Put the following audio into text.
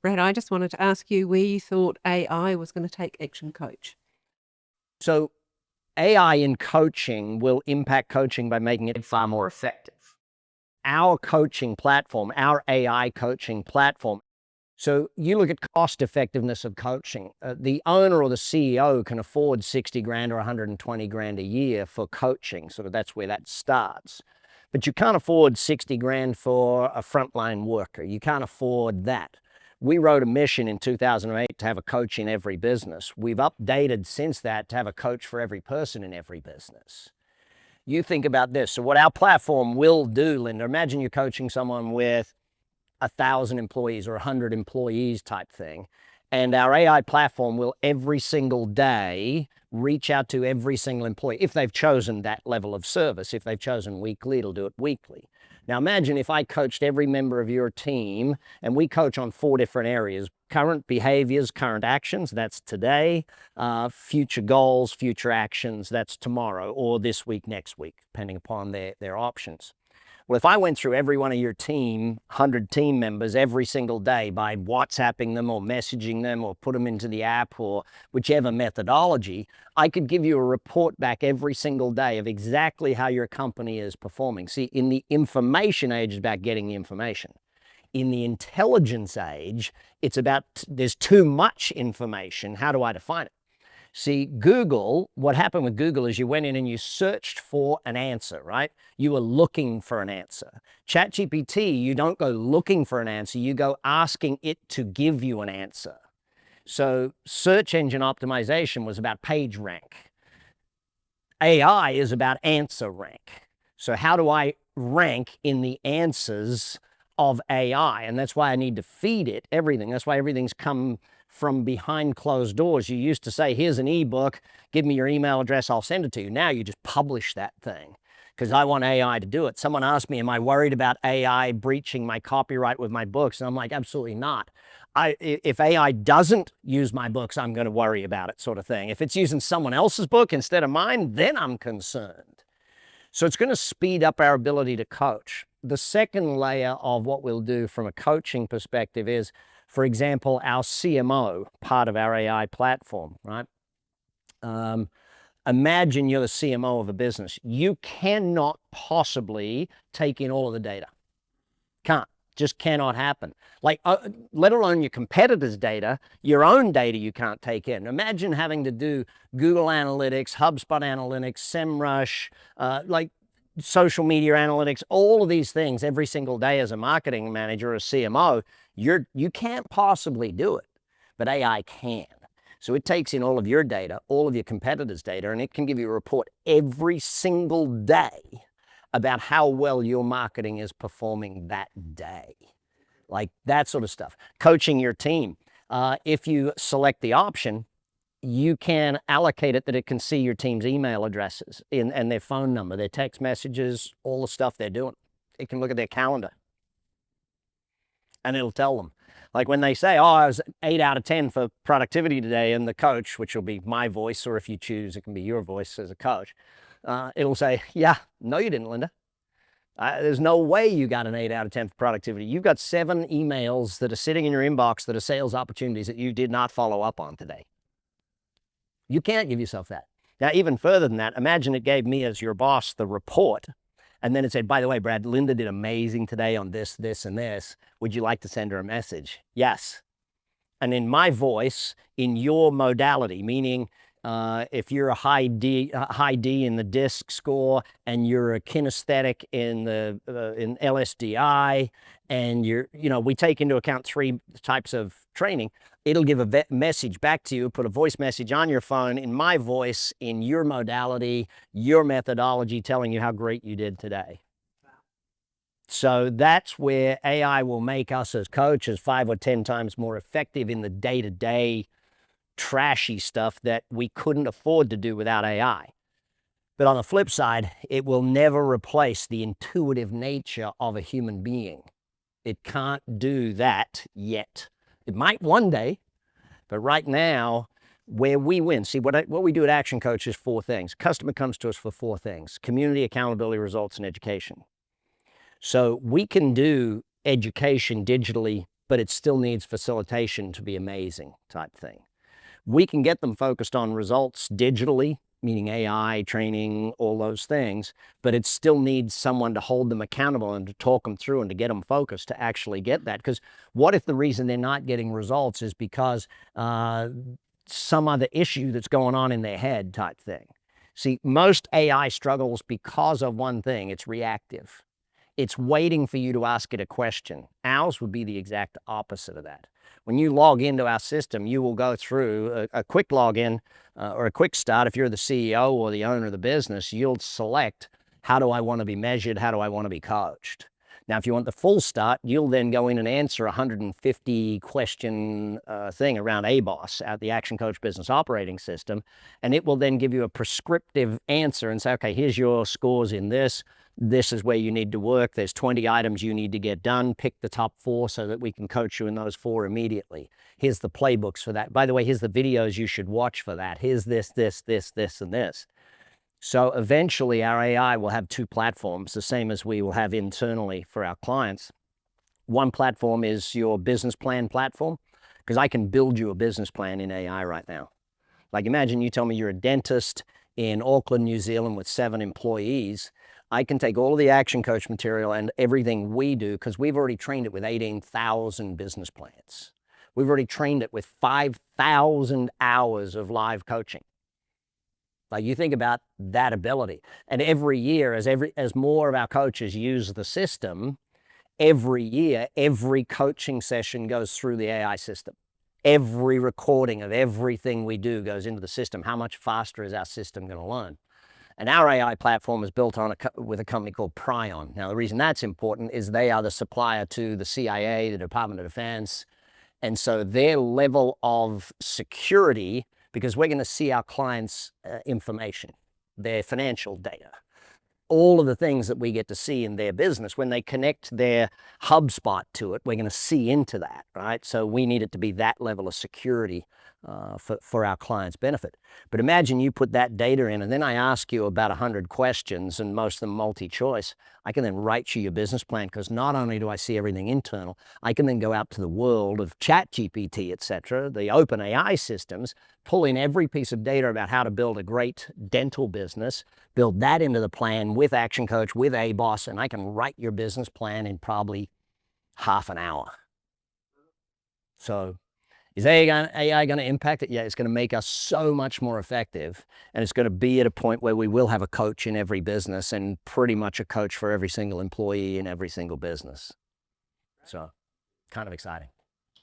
Brad, I just wanted to ask you where you thought AI was going to take Action Coach. So AI in coaching will impact coaching by making it far more effective. Our coaching platform, our AI coaching platform. So you look at cost effectiveness of coaching. The owner or the CEO can afford 60 grand or 120 grand a year for coaching. Sort of that's where that starts. But you can't afford 60 grand for a frontline worker. You can't afford that. We wrote a mission in 2008 to have a coach in every business. We've updated since that to have a coach for every person in every business. You think about this. So what our platform will do, Linda, imagine you're coaching someone with 1,000 employees or 100 employees type thing. And our AI platform will every single day reach out to every single employee if they've chosen that level of service. If they've chosen weekly, it'll do it weekly. Now imagine if I coached every member of your team, and we coach on 4 different areas: current behaviors, current actions, that's today, future goals, future actions, that's tomorrow, or this week, next week, depending upon their options. Well, if I went through every one of your team, 100 team members every single day by WhatsApping them or messaging them or put them into the app or whichever methodology, I could give you a report back every single day of exactly how your company is performing. See, in the information age, it's about getting the information. In the intelligence age, it's about there's too much information. How do I define it? See, Google, what happened with Google is you went in and you searched for an answer, right? You were looking for an answer. ChatGPT, you don't go looking for an answer, you go asking it to give you an answer. So search engine optimization was about page rank. AI is about answer rank. So how do I rank in the answers of AI? And that's why I need to feed it everything. That's why everything's come from behind closed doors. You used to say, here's an ebook, give me your email address, I'll send it to you. Now you just publish that thing because I want AI to do it. Someone asked me, am I worried about AI breaching my copyright with my books? And I'm like, absolutely not. If AI doesn't use my books, I'm going to worry about it, sort of thing. If it's using someone else's book instead of mine, then I'm concerned. So it's going to speed up our ability to coach. The second layer of what we'll do from a coaching perspective is, for example, our CMO, part of our AI platform, right? Imagine you're the CMO of a business. You cannot possibly take in all of the data. Can't. Just cannot happen. Like, let alone your competitors' data, your own data you can't take in. Imagine having to do Google Analytics, HubSpot Analytics, SEMrush, like social media analytics, all of these things every single day as a marketing manager or a CMO. You can't possibly do it, but AI can. So it takes in all of your data, all of your competitors' data, and it can give you a report every single day about how well your marketing is performing that day. Like that sort of stuff. Coaching your team. If you select the option, you can allocate it that it can see your team's email addresses and their phone number, their text messages, all the stuff they're doing. It can look at their calendar. And it'll tell them. Like when they say, oh, I was 8 out of 10 for productivity today, and the coach, which will be my voice, or if you choose, it can be your voice as a coach, it'll say, yeah, no, you didn't, Linda. There's no way you got an 8 out of 10 for productivity. You've got 7 emails that are sitting in your inbox that are sales opportunities that you did not follow up on today. You can't give yourself that. Now, even further than that, imagine it gave me as your boss the report, and then it said, by the way, Brad, Linda did amazing today on this, this, and this. Would you like to send her a message? Yes. And in my voice, in your modality, meaning if you're a high D in the DISC score, and you're a kinesthetic in LSDI, and we take into account 3 types of training, it'll give a message back to you, put a voice message on your phone in my voice, in your modality, your methodology, telling you how great you did today. So that's where AI will make us as coaches 5 or 10 times more effective in the day-to-day trashy stuff that we couldn't afford to do without AI. But on the flip side, it will never replace the intuitive nature of a human being. It can't do that yet. It might one day, but right now, where we win. See, what we do at Action Coach is 4 things. Customer comes to us for 4 things: community, accountability, results, and education. So we can do education digitally but it still needs facilitation to be amazing type thing. We can get them focused on results digitally, meaning AI, training, all those things, but it still needs someone to hold them accountable and to talk them through and to get them focused to actually get that. Because what if the reason they're not getting results is because some other issue that's going on in their head type thing? See, most AI struggles because of one thing: it's reactive. It's waiting for you to ask it a question. Ours would be the exact opposite of that. When you log into our system, you will go through a quick login or a quick start. If you're the CEO or the owner of the business, you'll select, how do I want to be measured? How do I want to be coached? Now, if you want the full start, you'll then go in and answer a 150 question thing around ABOS, the Action Coach Business Operating System, and it will then give you a prescriptive answer and say, okay, here's your scores in this. This is where you need to work. There's 20 items you need to get done. Pick the top 4 so that we can coach you in those 4 immediately. Here's the playbooks for that. By the way, here's the videos you should watch for that. Here's this, and this. So eventually our AI will have 2 platforms, the same as we will have internally for our clients. One platform is your business plan platform, because I can build you a business plan in AI right now. Like, imagine you tell me you're a dentist in Auckland, New Zealand with 7 employees. I can take all of the Action Coach material and everything we do, because we've already trained it with 18,000 business plans. We've already trained it with 5,000 hours of live coaching. Like, you think about that ability. And every year, as more of our coaches use the system, every year, every coaching session goes through the AI system. Every recording of everything we do goes into the system. How much faster is our system going to learn? And our AI platform is built on with a company called Prion. Now, the reason that's important is they are the supplier to the CIA, the Department of Defense. And so their level of security, because we're going to see our clients' information, their financial data, all of the things that we get to see in their business, when they connect their HubSpot to it, we're going to see into that, right? So we need it to be that level of security for our clients' benefit. But imagine you put that data in, and then I ask you about 100 questions, and most of them multi-choice. I can then write you your business plan, because not only do I see everything internal, I can then go out to the world of ChatGPT, etc., the open AI systems, pull in every piece of data about how to build a great dental business, build that into the plan with Action Coach, with ABOS, and I can write your business plan in probably half an hour. So is AI going to impact it? Yeah, it's going to make us so much more effective, and it's going to be at a point where we will have a coach in every business and pretty much a coach for every single employee in every single business. So, kind of exciting.